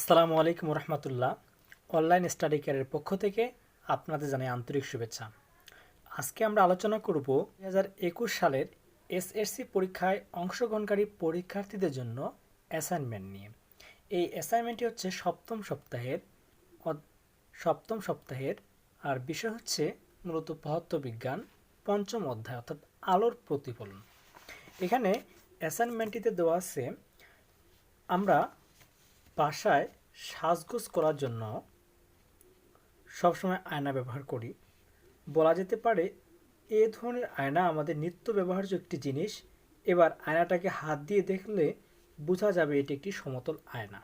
আসসালামু আলাইকুম রহমতুল্লাহ। Online study কেয়ারের পক্ষ থেকে আপনাদের জানাই আন্তরিক শুভেচ্ছা। আজকে আমরা আলোচনা করব 2021 সালের এসএসসি পরীক্ষায় অংশগ্রহণকারী পরীক্ষার্থীদের জন্য অ্যাসাইনমেন্ট নিয়ে। এই অ্যাসাইনমেন্টটি হচ্ছে সপ্তম সপ্তাহের আর বিষয় হচ্ছে মূলত পদার্থবিজ্ঞান পঞ্চম অধ্যায় অর্থাৎ আলোর প্রতিফলন। এখানে অ্যাসাইনমেন্টটিতে দেওয়া আছে আমরা বাসায় সাজগোজ করার জন্য সবসময় আয়না ব্যবহার করি। বলা যেতে পারে এ ধরনের আয়না আমাদের নিত্য ব্যবহার্য একটি জিনিস। এবার আয়নাটাকে হাত দিয়ে দেখলে বোঝা যাবে এটি একটি সমতল আয়না।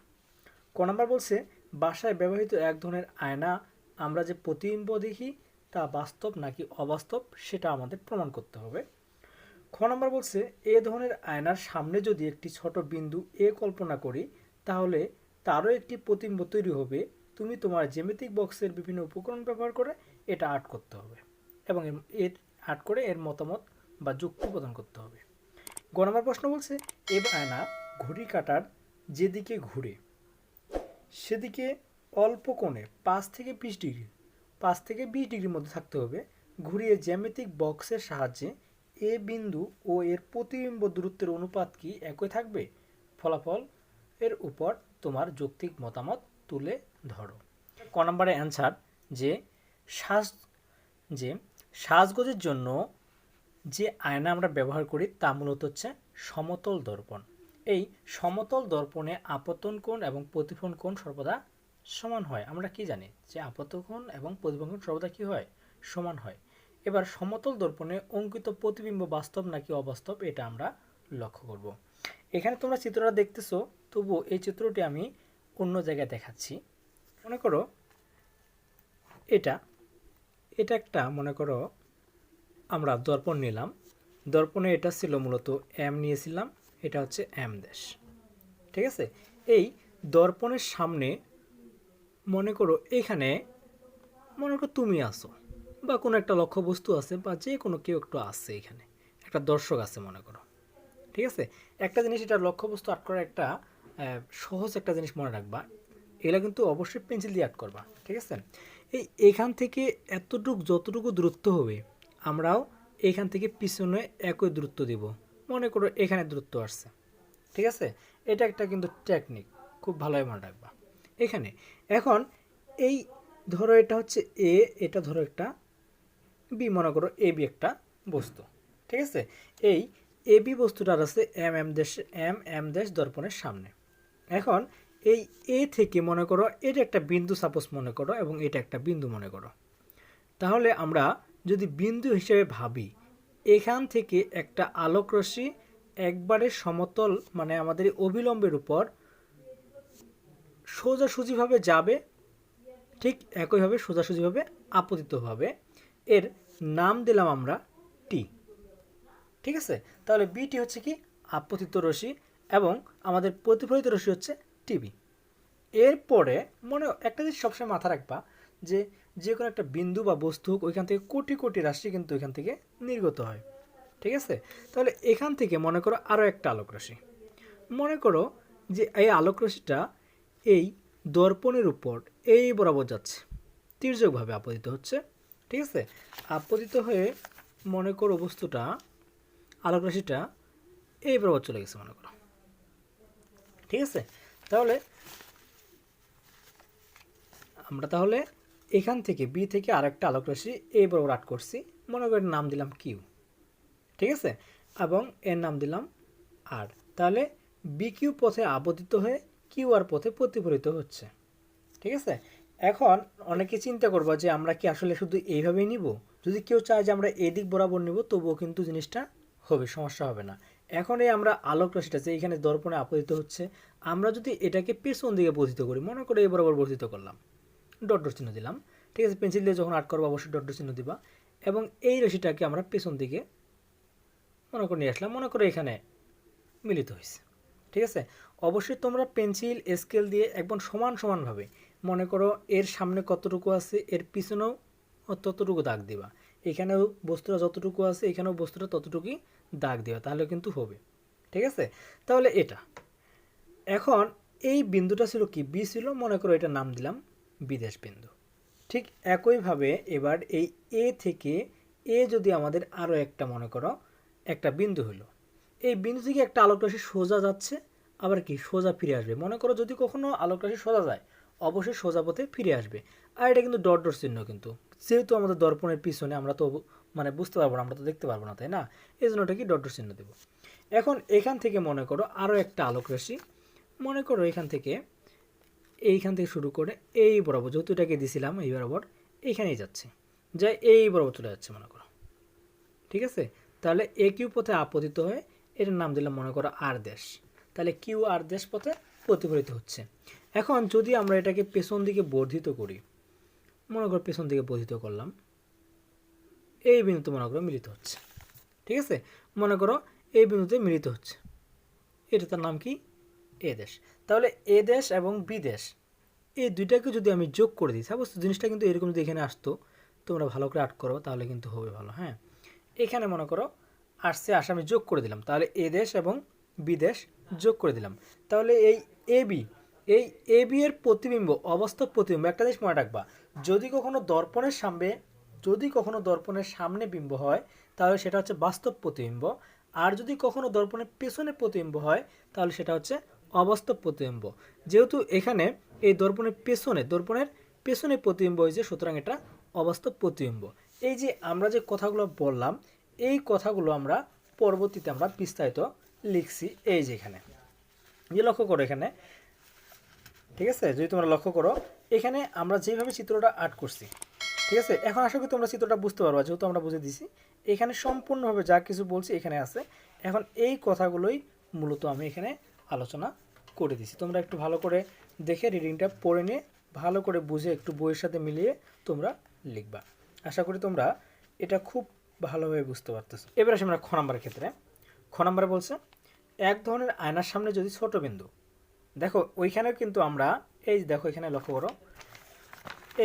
ক নাম্বার বলছে বাসায় ব্যবহৃত এক ধরনের আয়না আমরা যে প্রতিবিম্ব দেখি তা বাস্তব নাকি অবাস্তব সেটা আমাদের প্রমাণ করতে হবে। খ নাম্বার বলছে এ ধরনের আয়নার সামনে যদি একটি ছোট বিন্দু এ কল্পনা করি তাহলে তারও একটি প্রতিবিম্ব তৈরি হবে। তুমি তোমার জ্যামিতিক বক্সের বিভিন্ন উপকরণ ব্যবহার করে এটা আর্ট করতে হবে এবং এর আর্ট করে এর মতামত বা যুক্তি প্রদান করতে হবে। গ নম্বর প্রশ্ন বলছে এ আয়না ঘড়ি কাঁটার যেদিকে ঘুরে সেদিকে অল্প কোণে 5 থেকে 20 ডিগ্রির মধ্যে থাকতে হবে। ঘুরিয়ে জ্যামিতিক বক্সের সাহায্যে এ বিন্দু ও এর প্রতিবিম্ব দূরত্বের অনুপাত কি একই থাকবে? ফলাফল এর উপর তোমার যৌক্তিক মতামত তুলে ধরো। ক নম্বরের অ্যান্সার যে সাজগোজের জন্য যে আয়না আমরা ব্যবহার করি তা মূলত হচ্ছে সমতল দর্পণ। এই সমতল দর্পণে আপতন কোণ এবং প্রতিফলন কোণ সর্বদা সমান হয়। আমরা কি জানি যে আপতন কোণ এবং প্রতিফলন কোণ সর্বদা কি হয়? সমান হয়। এবার সমতল দর্পণে অঙ্কিত প্রতিবিম্ব বাস্তব নাকি অবাস্তব এটা আমরা লক্ষ্য করব। এখানে তোমরা চিত্রটা দেখতেছো, তবু এই চিত্রটি আমি অন্য জায়গায় দেখাচ্ছি। মনে করো এটা একটা মনে করো আমরা দর্পণ নিলাম। দর্পণে এটা ছিল মূলত এম নিয়েছিলাম, এটা হচ্ছে এম দেশ। ঠিক আছে, এই দর্পণের সামনে মনে করো এখানে মনে করো তুমি আসো বা কোনো একটা লক্ষ্যবস্তু আছে বা যে কোনো কেউ একটু আছে, এখানে একটা দর্শক আছে মনে করো। ঠিক আছে, একটা জিনিস এটা লক্ষ্যবস্তু আর্ট করার একটা সহজ একটা জিনিস মনে রাখবা, এগুলো কিন্তু অবশ্যই পেন্সিল দিয়ে আর্ট করবা। ঠিক আছে, এখান থেকে যতটুকু দূরত্ব হবে আমরাও এখান থেকে পিছনে একই দূরত্ব দিব। মনে করো এখানে দূরত্ব আসছে। ঠিক আছে, এটা একটা কিন্তু টেকনিক, খুব ভালোভাবে মনে রাখবা। এখানে এখন এই ধরো এটা হচ্ছে এ, এটা ধরো একটা বি, মনে করো এ বি একটা বস্তু। ঠিক আছে, এই এ বি বস্তুটার আছে এম এম দেশ দর্পণের সামনে। এখন এই এ থেকে মনে করো এটা একটা বিন্দু সাপোজ মনে করো এবং এটা একটা বিন্দু মনে করো। তাহলে আমরা যদি বিন্দু হিসেবে ভাবি, এখান থেকে একটা আলোক রশ্মি একবারে সমতল মানে আমাদের অভিলম্বের উপর সোজাসুজিভাবে যাবে, ঠিক একইভাবে সোজাসুজিভাবে আপতিত হবে। এর নাম দিলাম আমরা টি। ঠিক আছে, তাহলে বিটি হচ্ছে কি আপতিত রশ্মি এবং আমাদের প্রতিফলিত রশ্মি হচ্ছে টিবি। এরপরে মনে একটা জিনিস সবসময় মাথা রাখবা যে যে কোনো একটা বিন্দু বা বস্তু হোক ওইখান থেকে কোটি কোটি রাশি কিন্তু ওইখান থেকে নির্গত হয়। ঠিক আছে, তাহলে এখান থেকে মনে করো আরও একটা আলোক রাশি, মনে করো যে এই আলোক রাশিটা এই দর্পণের উপর এই বরাবর যাচ্ছে, তির্যকভাবে আপতিত হচ্ছে। ঠিক আছে, আপতিত হয়ে মনে করো বস্তুটা আলোক রাশিটা এই বরাবর চলে গেছে মনে করো। ঠিক আছে, তাহলে আমরা এখান থেকে বি থেকে আরেকটা আলোক রাশি এই বরাবর আর্ট করছি, মনে করি নাম দিলাম কিউ। ঠিক আছে, এবং এর নাম দিলাম আর। তাহলে বি কিউ পথে আপতিত হয়ে কিউ আর পথে প্রতিফলিত হচ্ছে। ঠিক আছে, এখন অনেকে চিন্তা করবো যে আমরা কি আসলে শুধু এইভাবেই নিব? যদি কেউ চায় যে আমরা এদিক বরাবর নিব তবুও কিন্তু জিনিসটা হবে, সমস্যা হবে না। এখন এই আমরা আলোক রাশিটা যে এখানে দর্পণে আপতিত হচ্ছে, আমরা যদি এটাকে পেছন দিকে বর্ধিত করি, মনে করে এই বরাবর বর্ধিত করলাম, ডট চিহ্ন দিলাম। ঠিক আছে, পেন্সিল দিয়ে যখন আর্ট করবো অবশ্যই ডট চিহ্ন দিবা এবং এই রাশিটাকে আমরা পেছন দিকে মনে করে নিয়ে আসলাম, মনে করো এখানে মিলিত হয়েছে। ঠিক আছে, অবশ্যই তোমরা পেন্সিল স্কেল দিয়ে একদম সমানভাবে মনে করো এর সামনে কতটুকু আছে এর পিছনেও ততটুকু দাগ দিবা, এখানেও বস্তুটা যতটুকু আছে এখানেও বস্তুটা ততটুকুই দাগ দিবা, তাহলে কিন্তু হবে। ঠিক আছে, তাহলে এটা এখন এই বিন্দুটা ছিল কি বি ছিল, মনে করো এটার নাম দিলাম বিদেশ বিন্দু। ঠিক একইভাবে এবার এই এ থেকে এ যদি আমাদের আরও একটা মনে করো একটা বিন্দু হলো, এই বিন্দু থেকে একটা আলোক রাশি সোজা যাচ্ছে, আবার কি সোজা ফিরে আসবে। মনে করো যদি কখনো আলোক রাশি সোজা যায় অবশ্যই সোজা পথে ফিরে আসবে। আর এটা কিন্তু ডট ডট চিহ্ন, কিন্তু যেহেতু আমাদের দর্পণের পিছনে আমরা তো মানে বুঝতে পারবো না, আমরা তো দেখতে পারবো না, তাই না? এই জন্য এটা কি ডট ডট চিহ্ন দেবো। এখন এখান থেকে মনে করো আরও একটা আলোক রাশি, মনে করো এখান থেকে এইখান থেকে শুরু করে এই বরাবর, যেহেতু এটাকে দিছিলাম এই বরাবর এইখানেই যাচ্ছে, যা এই বরাবর চলে যাচ্ছে মনে করো। ঠিক আছে, তাহলে এ কিউ পথে আপতিত হয়ে এটার নাম দিলাম মনে করো আর দেশ। তাহলে কিউ আর দেশ পথে প্রতিফলিত হচ্ছে। এখন যদি আমরা এটাকে পেছন দিকে বর্ধিত করি, মনে করো পেছন দিকে বর্ধিত করলাম, এই বিন্দুতে মনে করো মিলিত হচ্ছে। ঠিক আছে, মনে করো এই বিন্দুতে মিলিত হচ্ছে, এটা তার নাম কি এ দেশ। তাহলে এ দেশ এবং বি দেশ এই দুইটাকে যদি আমি যোগ করে দিই, সাপোজ জিনিসটা কিন্তু এরকম যদি এখানে আসতো, তোমরা ভালো করে আর্ট করো তাহলে কিন্তু হবে ভালো। হ্যাঁ, এখানে মনে করো আসছে, আমি যোগ করে দিলাম, তাহলে এ দেশ এবং বি দেশ যোগ করে দিলাম। তাহলে এই এ বি এর প্রতিবিম্ব, অবাস্তব প্রতিবিম্ব, একটা জিনিস মনে রাখবা, যদি কখনো দর্পণের সামনে বিম্ব হয় তাহলে সেটা হচ্ছে বাস্তব প্রতিবিম্ব, আর যদি কখনো দর্পণের পেছনে প্রতিবিম্ব হয় তাহলে সেটা হচ্ছে অবাস্তব প্রতিবিম্ব। যেহেতু এখানে এই দর্পণের পেছনে প্রতিবিম্ব হয়েছে, সুতরাং এটা অবাস্তব প্রতিবিম্ব। এই যে আমরা যে কথাগুলো বললাম, এই কথাগুলো আমরা পরবর্তীতে আমরা বিস্তারিত লিখছি এই যে এখানে, যে লক্ষ্য করো এখানে। ঠিক আছে, যদি তোমরা লক্ষ্য করো এখানে আমরা যেভাবে চিত্রটা আর্ট করছি, ঠিক আছে, এখন আশা করি তোমরা চিত্রটা বুঝতে পারবা, যেহেতু আমরা বুঝে দিছি। এখানে সম্পূর্ণভাবে যা কিছু বলছি এখানে আছে। এখন এই কথাগুলোই মূলত আমি এখানে আলোচনা করে দিছি। তোমরা একটু ভালো করে দেখে রিডিংটা পড়ে নিয়ে ভালো করে বুঝে একটু বইয়ের সাথে মিলিয়ে তোমরা লিখবা। আশা করি তোমরা এটা খুব ভালোভাবে বুঝতে পারতেছো। এবার আসি আমরা খ নম্বরের ক্ষেত্রে। খ নম্বরে বলছে এক ধরনের আয়নার সামনে যদি ছোট বিন্দু, দেখো ওইখানেও কিন্তু আমরা এই যে দেখো এখানে লক্ষ্য করো,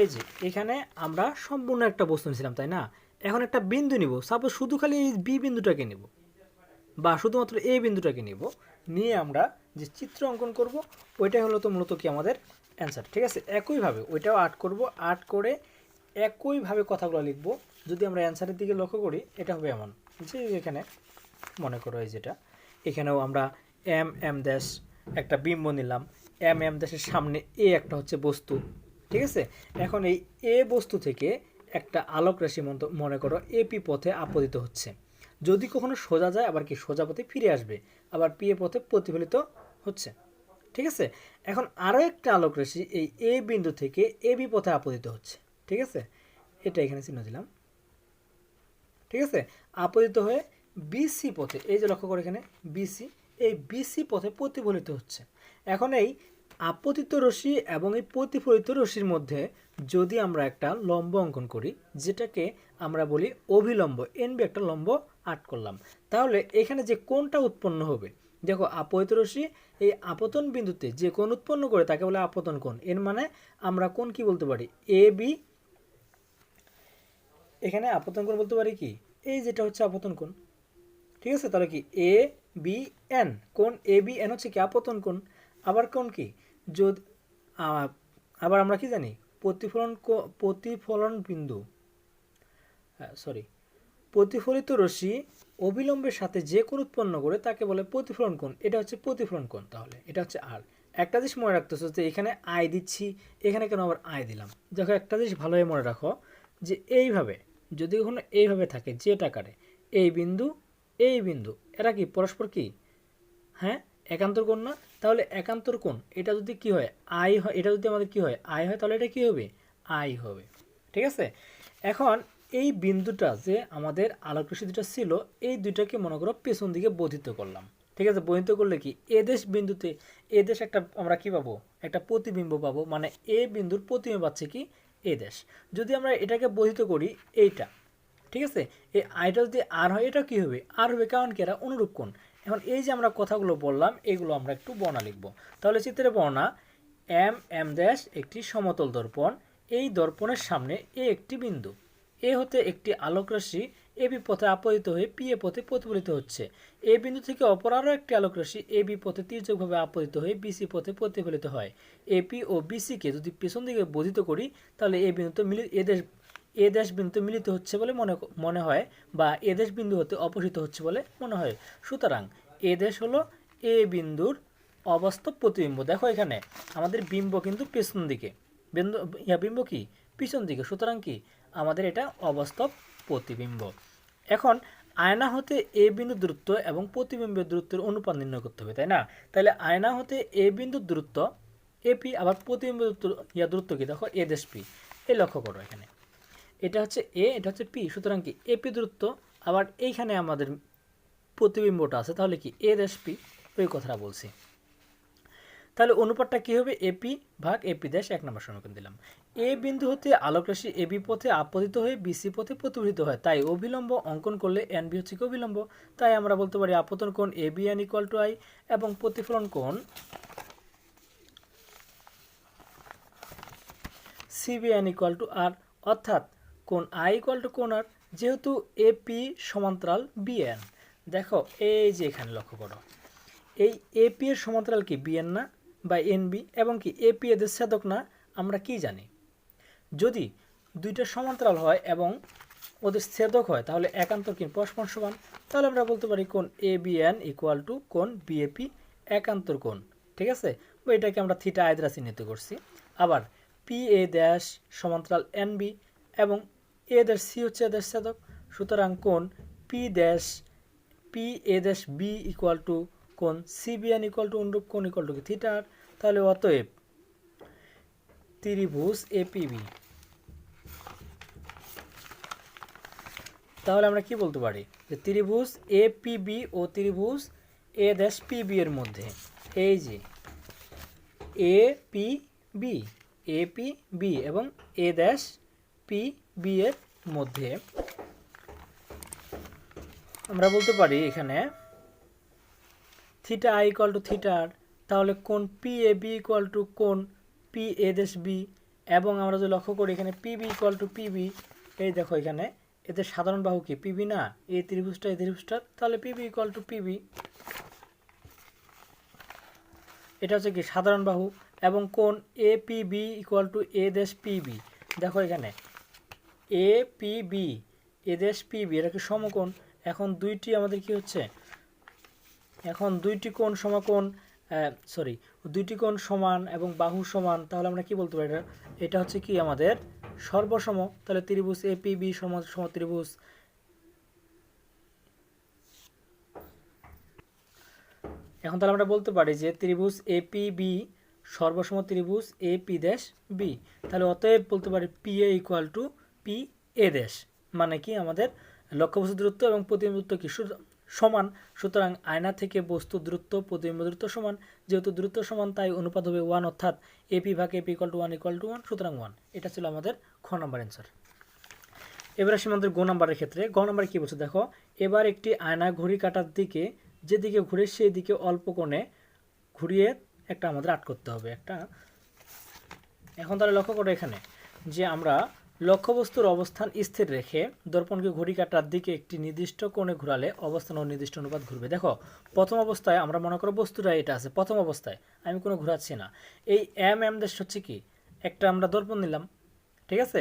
এই যে এখানে আমরা সম্পূর্ণ একটা বস্তু নিয়েছিলাম, তাই না? এখন একটা বিন্দু নিব, সাপোজ শুধু খালি এই বি বিন্দুটাকে নিব বা শুধুমাত্র এই বিন্দুটাকে নিব, নিয়ে আমরা যে চিত্র অঙ্কন করব ওইটাই হলো তো মূলত কি আমাদের অ্যান্সার। ঠিক আছে, একইভাবে ওইটাও আর্ট করব, আর্ট করে একইভাবে কথাগুলো লিখব। যদি আমরা অ্যান্সারের দিকে লক্ষ্য করি এটা হবে এমন যে এখানে মনে করো এই যেটা, এখানেও আমরা এম এম ড্যাশ একটা বিম্ব নিলাম, এম এম ড্যাশের সামনে এ একটা হচ্ছে বস্তু। ঠিক আছে, এখন এই এ বস্তু থেকে একটা আলোক রাশি মনে করো এপি পথে আপতিত হচ্ছে, যদি কখনো সোজা যায় আবার কি সোজা পথে ফিরে আসবে, আবার পি এ পথে প্রতিফলিত হচ্ছে। ঠিক আছে, এখন আরও একটা আলোক রাশি এই এ বিন্দু থেকে এ বি পথে আপতিত হচ্ছে। ঠিক আছে, এটা এখানে চিহ্ন দিলাম। ঠিক আছে, আপতিত হয়ে বিসি পথে, এই যে লক্ষ্য করে এখানে বিসি, এই বিসি পথে প্রতিফলিত হচ্ছে। এখন এই আপতিত রশ্মি এবং এই প্রতিফলিত রশ্মির মধ্যে যদি আমরা একটা লম্ব অঙ্কন করি, যেটাকে আমরা বলি অভিলম্ব, এনবি একটা লম্ব আর্ট করলাম, তাহলে এখানে যে কোণটা উৎপন্ন হবে, দেখো আপতিত রশ্মি এই আপতন বিন্দুতে যে কোণ উৎপন্ন করে তাকে বলে আপতন কোণ। এর মানে আমরা কোণ কি বলতে পারি, এ বি, এখানে আপতন কোণ বলতে পারি কি এই যেটা হচ্ছে আপতন কোণ। ঠিক আছে, তাহলে কি এ বি এন, কোণ এ বি এন হচ্ছে কি আপতন কোণ। আবার কোণ কি, যদি আবার আমরা কি জানি প্রতিফলন বিন্দু, প্রতিফলিত রশ্মি অবিলম্বের সাথে যে কোণ উৎপন্ন করে তাকে বলে প্রতিফলন কোণ। এটা হচ্ছে প্রতিফলন কোণ, তাহলে এটা হচ্ছে আর। একটা জিনিস মনে রাখতেছো যে এখানে আই দিচ্ছি, এখানে কেন আবার আই দিলাম। দেখো একটা জিনিস ভালোভাবে মনে রাখো যে এইভাবে যদি কখনো এইভাবে থাকে জেট আকারে, এই বিন্দু এরা কি পরস্পর কি, হ্যাঁ, একান্তর কোণ না? তাহলে একান্তর কোণ এটা যদি কি হয় আই হয়, এটা যদি আমাদের কি হয় আই হয়, তাহলে এটা কি হবে আই হবে। ঠিক আছে, এখন এই বিন্দুটা যে আমাদের আলোক রশ্মি দুটা ছিল এই দুইটাকে মনে করো পেছন দিকে বর্ধিত করলাম। ঠিক আছে, বর্ধিত করলে কি এদেশ বিন্দুতে এদেশ একটা আমরা কি পাবো, একটা প্রতিবিম্ব পাবো, মানে এ বিন্দুর প্রতিবিম্ব পাচ্ছে কি এদেশ। যদি আমরা এটাকে বর্ধিত করি এইটা, ঠিক আছে, এই আইটা যদি আর হয় এটা কি হবে আর হবে, কারণ কি এরা অনুরূপ কোণ। এখন এই যে আমরা কথাগুলো বললাম এগুলো আমরা একটু বর্ণনা লিখব। তাহলে চিত্রের বর্ণনা, এম এম ড্যাশ একটি সমতল দর্পণ, এই দর্পণের সামনে এ একটি বিন্দু, এ হতে একটি আলোক রাশি এ বি পথে আপতিত হয়ে পি এ পথে প্রতিফলিত হচ্ছে। এ বিন্দু থেকে অপর আরও একটি আলোক রাশি এ বি পথে তির্যকভাবে আপতিত হয়ে বিসি পথে প্রতিফলিত হয়। এপি ও বিসিকে যদি পেছন দিকে বর্ধিত করি তাহলে এ বিন্দুতে এ দেশ বিন্দুতে মিলিত হচ্ছে বলে মনে হয়, বা এ দেশ বিন্দু হতে অপসৃত হচ্ছে বলে মনে হয়। সুতরাং এ দেশ হলো এ বিন্দুর অবাস্তব প্রতিবিম্ব। দেখো এখানে আমাদের বিম্ব কিন্তু পেছন দিকে, বিম্ব কি পিছন দিকে, সুতরাং কি আমাদের এটা অবাস্তব প্রতিবিম্ব। এখন আয়না হতে এ বিন্দু দূরত্ব এবং প্রতিবিম্বের দূরত্বের অনুপাত নির্ণয় করতে হবে, তাই না? তাহলে আয়না হতে এ বিন্দুর দূরত্ব এপি, আবার প্রতিবিম্বের দূরত্ব কি দেখো এ দেশ পি। এই লক্ষ্য করো এখানে এটা হচ্ছে এ, এটা হচ্ছে পি, সুতরাং কি এপি দূরত্ব, আবার এইখানে আমাদের প্রতিবিম্বটা আছে, তাহলে কি এ দেশ পি, ওই কথাটা বলছি। তাহলে অনুপাতটা কি হবে? এপি ভাগ এপি দেশ, 1 নম্বর সমীকরণ দিলাম। এ বিন্দু হতে আলোক রাশি এবি পথে আপতিত হয়ে বিসি পথে প্রতিফলিত হয়, তাই অভিলম্ব অঙ্কন করলে এন বি হচ্ছে কি অভিলম্ব। তাই আমরা বলতে পারি আপতন কোণ A B N equal to i এবং প্রতিফলন কোণ সিবিএন ইকুয়াল টু আর, অর্থাৎ কোণ আই ইকুয়াল টু কোণ আর, যেহেতু এপি সমান্তরাল বিএন। দেখো এই যে এখানে লক্ষ্য করো, এই এপি এর সমান্তরাল কি বিএন না, বা এনবি, এবং কি এপি এদের ছেদক না। আমরা কি জানি, যদি দুইটা সমান্তরাল হয় এবং ওদের ছেদক হয় তাহলে একান্তর কি পরস্পর সমান। তাহলে আমরা বলতে পারি কোণ A B N equal to কোণ বিএপি একান্তর কোণ, ঠিক আছে? এটাকে আমরা থিটা আই দ্বারা চিহ্নিত করছি। আবার পি এ ড্যাশ সমান্তরাল এন বি, এবং এ ড্যাশ সি হচ্ছে এদের ছেদক, সুতরাং কোণ P A dash B equal to কোণ সিবিএন ইকুয়াল টু অনুরূপ কোণ ইকুয়াল টু কি থিটা আর। তাহলে অতএব ত্রিভুজ এপিবি, তাহলে আমরা কি বলতে পারি যে ত্রিভুজ এপিবি ও ত্রিভুজ এ ড্যাশ পিবি এর মধ্যে, এই যে এপিবি এবং এ ড্যাশ পিবি এর মধ্যে আমরা বলতে পারি এখানে theta i equal to theta আর। তাহলে কোণ P A B equal to কোণ পি এ ড্যাশ বি, এবং আমরা যদি লক্ষ্য করি এখানে পিবি ইকুয়াল টু পিবি, এই দেখো এখানে এদের সাধারণ বাহু কি পিবি না, এই ত্রিভুজটা এই ত্রিভুজটা, তাহলে পিবি ইকুয়াল টু পিবি, এটা হচ্ছে কি সাধারণ বাহু। এবং কোণ A PB equal to A dash PB, দেখো এখানে A PB A dash PB এটা কি সমকোণ। এখন দুইটি আমাদের কি হচ্ছে, এখন দুইটি কোণ সমকোণ, দুইটি কোণ সমান এবং বাহু সমান, তাহলে আমরা কি বলতে পারি এটা হচ্ছে কি আমাদের সর্বসম। তাহলে ত্রিভুজ এপিবি সম ত্রিভুজ, এখন তাহলে আমরা বলতে পারি যে ত্রিভুজ এপিবি সর্বসম ত্রিভুজ এপি ড্যাশ বি। তাহলে অতএব বলতে পারি P A equal to P A dash, মানে কি আমাদের লক্ষ্যবস্তু দূরত্ব এবং প্রতিবিম্ব দূরত্ব কি সমান। সুতরাং আয়না থেকে বস্তু দূরত্ব প্রতিবিম্ব দূরত্ব সমান, যেহেতু দূরত্ব সমান তাই অনুপাত হবে 1, অর্থাৎ এপি ভাগ AP equal to 1 equal to 1, সুতরাং 1। এটা ছিল আমাদের খ নম্বর অ্যান্সার। এবার আসি আমাদের গ নম্বরের ক্ষেত্রে। গ নম্বরে কি বলছে দেখো, এবার একটি আয়না ঘড়ি কাঁটার দিকে যেদিকে ঘুরে সেই দিকে অল্প কোণে ঘুরিয়ে একটা আমাদের আট করতে হবে একটা। এখন তাহলে লক্ষ্য করো এখানে যে আমরা লক্ষ্যবস্তুর অবস্থান স্থির রেখে দর্পণকে ঘড়ি কাঁটার দিকে একটি নির্দিষ্ট কোণে ঘোরালে অবস্থান ও নির্দিষ্ট অনুপাত ঘুরবে। দেখো প্রথম অবস্থায় আমরা মনে করো বস্তুটা এটা আছে, প্রথম অবস্থায় আমি কোনো ঘোরাচ্ছি না। এই এম দেশ হচ্ছে কি একটা আমরা দর্পণ নিলাম, ঠিক আছে?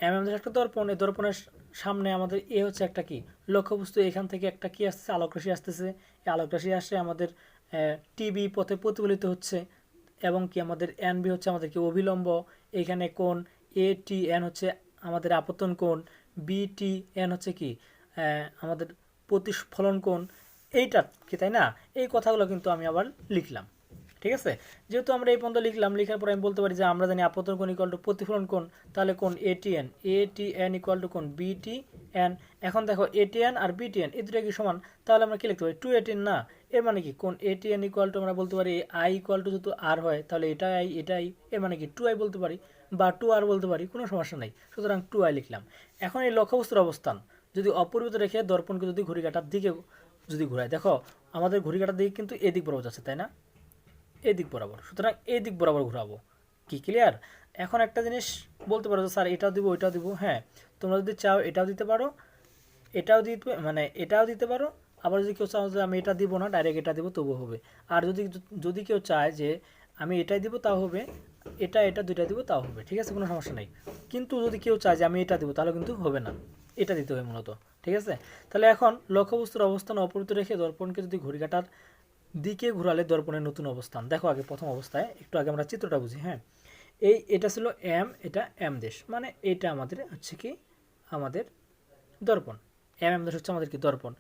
এম দেশ একটা দর্পণ, এই দর্পণের সামনে আমাদের এ হচ্ছে একটা কি লক্ষ্যবস্তু, এখান থেকে একটা কি আসছে আলোক রাশি আসতেছে, এই আলোক রাশি আসে আমাদের টিবি পথে প্রতিফলিত হচ্ছে, এবং কি আমাদের এন বি হচ্ছে আমাদের কি অভিলম্ব, এখানে কোণ এ টি এন হচ্ছে আমাদের আপতন কোণ, বি টি এন হচ্ছে কি আমাদের প্রতিফলন কোণ, এইটা কি তাই না? এই কথাগুলো কিন্তু আমি আবার লিখলাম, ঠিক আছে? যেহেতু আমরা এই পর্যন্ত লিখলাম, লেখার পর আমি বলতে পারি যে আমরা জানি আপতন কোণ ইকুয়াল টু প্রতিফলন কোণ, তাহলে কোণ এ টি এন ইকুয়াল টু কোণ বি টি এন। এখন দেখো এ টি এন আর বি টি এন এই দুটো কি সমান, তাহলে আমরা কি লিখতে পারি 218 না, এর মানে কি কোণ এ টি এন ইকুয়াল টু আমরা বলতে পারি আই ইকুয়াল টু যেহেতু আর হয় তাহলে এটাই আই এটাই, এর মানে কি 2i বলতে পারি বা 2r বলতে পারি, কোনো সমস্যা নেই। সুতরাং 2i লিখলাম। এখন এই লক্ষ্যবস্তুর অবস্থান যদি অপরিবর্তিত রেখে দর্পণকে যদি ঘড়ি কাঁটার দিকে যদি ঘোরায়, দেখো আমাদের ঘড়ি কাঁটার দিকে কিন্তু এদিক বরাবর যাচ্ছে, তাই না? এদিক বরাবর, সুতরাং এই দিক বরাবর ঘোরাবো। কি ক্লিয়ার? এখন একটা জিনিস বলতে পারো যে স্যার এটাও দিব ওইটাও দিব, হ্যাঁ তোমরা যদি চাও এটাও দিতে পারো এটাও দিতে পারো। আবার যদি কেউ চাও যে আমি এটা দিব না, ডাইরেক্ট এটা দিব, তবুও হবে। আর যদি যদি কেউ চায় যে আমি এটাই দিব, তাও হবে। এটা দুইটা দিব, তাও হবে। ঠিক আছে, কোনো সমস্যা নেই। কিন্তু যদি কেউ চায় যে আমি এটা দিব, তাহলে কিন্তু হবে না, এটা দিতে হবে মূলত। ঠিক আছে, তাহলে এখন লক্ষ্যবস্তুর অবস্থান অপরিত রেখে দর্পণকে যদি ঘড়ি কাঁটার দিকে ঘোরালে দর্পণের নতুন অবস্থান। দেখো আগে প্রথম অবস্থায় একটু আগে আমরা চিত্রটা বুঝি। হ্যাঁ, এটা ছিল এম, এটা এম দেশ, মানে এটা আমাদের হচ্ছে কি আমাদের দর্পণ। এম দেশ হচ্ছে আমাদের কি দর্পণ।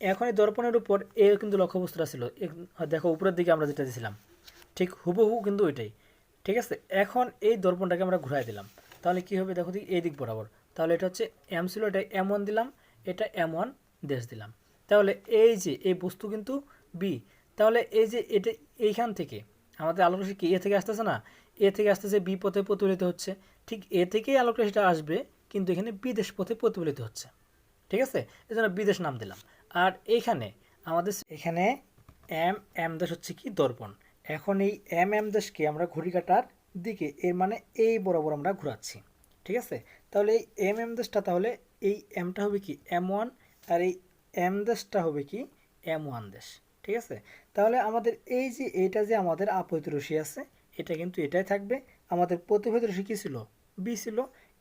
এখন এই দর্পণের উপর এ কিন্তু লক্ষ্যবস্তুটা ছিল। দেখো উপরের দিকে আমরা যেটা দিয়েছিলাম, ঠিক হুবহু কিন্তু ওইটাই। ঠিক আছে, এখন এই দর্পণটাকে আমরা ঘুরাই দিলাম, তাহলে কি হবে দেখো দিক এই দিক বরাবর। তাহলে এটা হচ্ছে এম ছিল, এটা M1 দিলাম, এটা M1 দেশ দিলাম। তাহলে এই যে এই বস্তু কিন্তু বি। তাহলে এই যে এটা এইখান থেকে আমাদের আলোকরশ্মি কি এ থেকে আসতেছে না, এ থেকে আসতেছে বি পথে প্রতিফলিত হচ্ছে। ঠিক এ থেকেই আলোকরশ্মিটা আসবে, কিন্তু এখানে বিদেশ পথে প্রতিফলিত হচ্ছে। ঠিক আছে, এই জন্য বিদেশ নাম দিলাম। আর এইখানে আমাদের এখানে এম দেশ হচ্ছে কি দর্পণ। এখন এই এম দেশকে আমরা ঘড়ি কাঁটার দিকে, এর মানে এই বরাবর আমরা ঘোরাচ্ছি। ঠিক আছে, তাহলে এই এম দেশটা, তাহলে এই এমটা হবে কি M1, আর এই এম দেশটা হবে কি M1 দেশ। ঠিক আছে, তাহলে আমাদের এই যে এটা যে আমাদের আপতিত রশ্মি আছে, এটা কিন্তু এটাই থাকবে। আমাদের প্রতিফলিত রশ্মি কী ছিল, বি ছিল।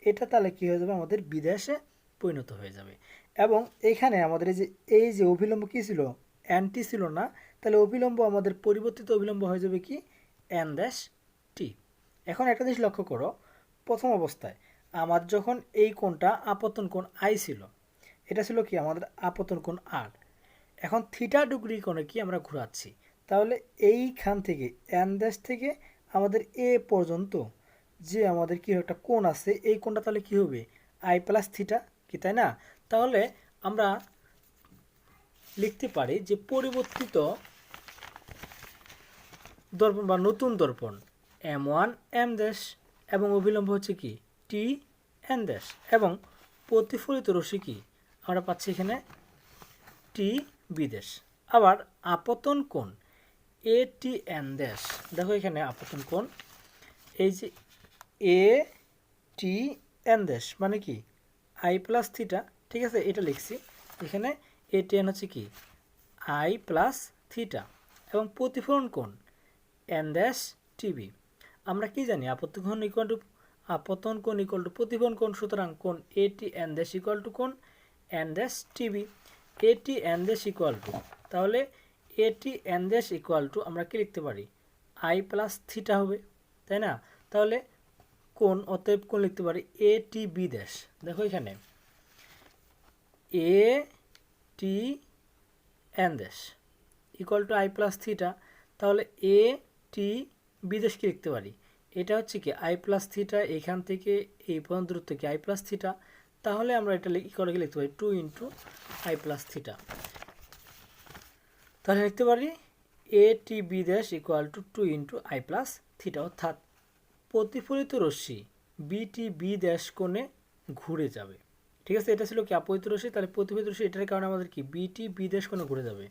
এটা তাহলে কী হয়ে যাবে, আমাদের বিদেশে পরিণত হয়ে যাবে। এবং এখানে আমাদের এই যে অভিলম্ব কী ছিল, অ্যান্টি ছিল না, তাহলে অভিলম্ব আমাদের পরিবর্তিত অভিলম্ব হয়ে যাবে কি N-T। এখন একটা জিনিস লক্ষ্য করো, প্রথম অবস্থায় আমার যখন এই কোণটা আপতন কোণ আই ছিল, এটা ছিল কি আমাদের আপতন কোণ আর। এখন থিটা ডিগ্রি কোণে কি আমরা ঘোরাচ্ছি, তাহলে এইখান থেকে এন দেশ থেকে আমাদের এ পর্যন্ত যে আমাদের কি একটা কোণ আছে, এই কোণটা তাহলে কি হবে আই প্লাস থিটা, কি তাই না? তাহলে আমরা লিখতে পারি যে পরিবর্তিত দর্পণ বা নতুন দর্পণ M1 M দেশ, এবং অভিলম্ব হচ্ছে কি টি এন দেশ, এবং প্রতিফলিত রশ্মি কি আমরা পাচ্ছি এখানে টি বিদেশ। আবার আপতন কোণ ATN দেশ, দেখো এখানে আপতন কোণ এই যে ATN দেশ মানে কি আই প্লাস থিটা। ঠিক আছে, এটা লিখছি এখানে। ATN হচ্ছে কি আই প্লাস থিটা, এবং প্রতিফলন কোণ এন ড্যাশ টিবি। আমরা কি জানি আপতন কোণ ইকুয়াল টু প্রতিফলন কোণ, সুতরাং কোণ এটি এন ড্যাশ ইকুয়াল টু কোণ এন ড্যাশ টিবি। এটি এন ড্যাশ ইকুয়াল টু, তাহলে এটি এন ড্যাশ ইকুয়াল টু আমরা কি লিখতে পারি আই প্লাস থিটা হবে, তাই না? তাহলে কোণ, অতএব কোণ লিখতে পারি এ টি বি ড্যাশ। দেখো এখানে A T N dash equal to i plus theta, তাহলে এ টি বিদেশ কি লিখতে পারি, এটা হচ্ছে কি আই প্লাস থিটা, এখান থেকে এই পর্যন্ত দূরত্ব কি আই প্লাস থিটা। তাহলে আমরা এটা ইকুয়াল লিখতে পারি 2 ইন্টু আই প্লাস থিটা। তাহলে লিখতে পারি এ টি বিদেশ equal to 2 into I plus theta, অর্থাৎ প্রতিফলিত রশ্মি বিটি বি দেশ কোণে ঘুরে যাবে। ঠিক আছে, এটা ছিল কি আপতিত রশ্মি, তাহলে প্রতিফলিত রশ্মি এটার কারণে আমাদের কি বিটি বি দেশ কোণে ঘুরে যাবে।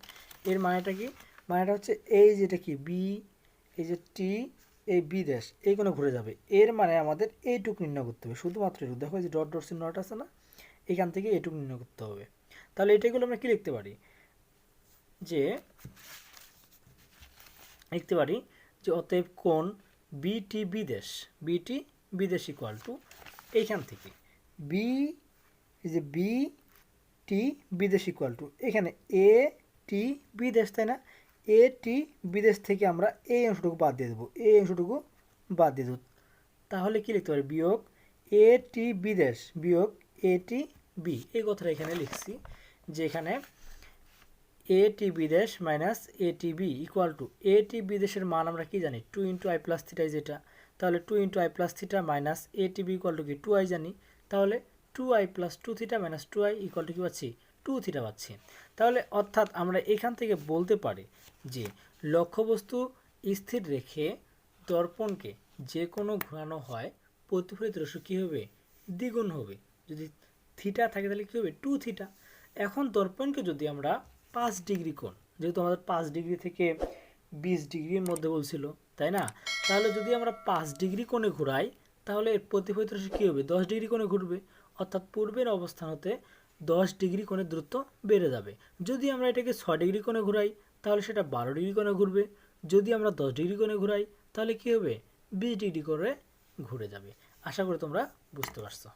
এর মানেটা কি, মানেটা হচ্ছে এই যেটা কি বি, এই যে টি, এই বি দেশ এই কোণে ঘুরে যাবে। এর মানে আমাদের এইটুক নির্ণয় করতে হবে, শুধুমাত্র এটুকু। দেখো এই যে ডট ডট চিহ্নট আছে না, এখান থেকে এইটুকু নির্ণয় করতে হবে। তাহলে এটাগুলো আমরা কি লিখতে পারি, যে লিখতে পারি যে অতএব কোণ বিটি বিদেশ ইকুয়াল টু এইখান থেকে বি, এই যে বি টি বিদেশ ইকুয়াল টু এখানে এ টি বিদেশ, তাই না? এ টি বিদেশ থেকে আমরা এই অংশটুকু বাদ দিয়ে দেবো, এই অংশটুকু বাদ দিয়ে দেবো। তাহলে কি লিখতে পারি, বিয়োগ এ টি বিদেশ বিয়োগ এ টি বি। এই কথাটা এখানে লিখছি, যে এখানে A T B dash minus A T B equal to A T বিদেশের মান আমরা কি জানি 2 ইন্টু আই প্লাস থিটাই যেটা, তাহলে 2 into I plus theta minus A T B equal to কি 2 আই জানি, তাহলে 2 I plus 2 theta minus 2 I equal to কি পাচ্ছি 2 থিটা পাচ্ছি। তাহলে অর্থাৎ আমরা এখান থেকে বলতে পারি যে লক্ষ্যবস্তু স্থির রেখে দর্পণকে যে কোনো ঘোরানো হয়, প্রতিফলিত রশ্মি কী হবে দ্বিগুণ হবে। যদি থিটা থাকে তাহলে কী হবে 2 থিটা। এখন দর্পণকে যদি আমরা 5 ডিগ্রি কোণ, যেহেতু আমাদের 5 ডিগ্রি থেকে 20 ডিগ্রির মধ্যে বলছিল, তাই না? তাহলে যদি আমরা 5 ডিগ্রি কোণে ঘুরাই, তাহলে এর প্রতিফলিত রশ্মি কী হবে 10 ডিগ্রি কোণে ঘুরবে, অর্থাৎ পূর্বের অবস্থান হতে 10 ডিগ্রি কোণের দূরত্ব বেড়ে যাবে। যদি আমরা এটাকে 6 ডিগ্রি কোণে ঘুরাই তাহলে সেটা 12 ডিগ্রি কোণে ঘুরবে। যদি আমরা 10 ডিগ্রি কোণে ঘুরাই তাহলে কী হবে, 20 ডিগ্রি করে ঘুরে যাবে। আশা করি তোমরা বুঝতে পারছো।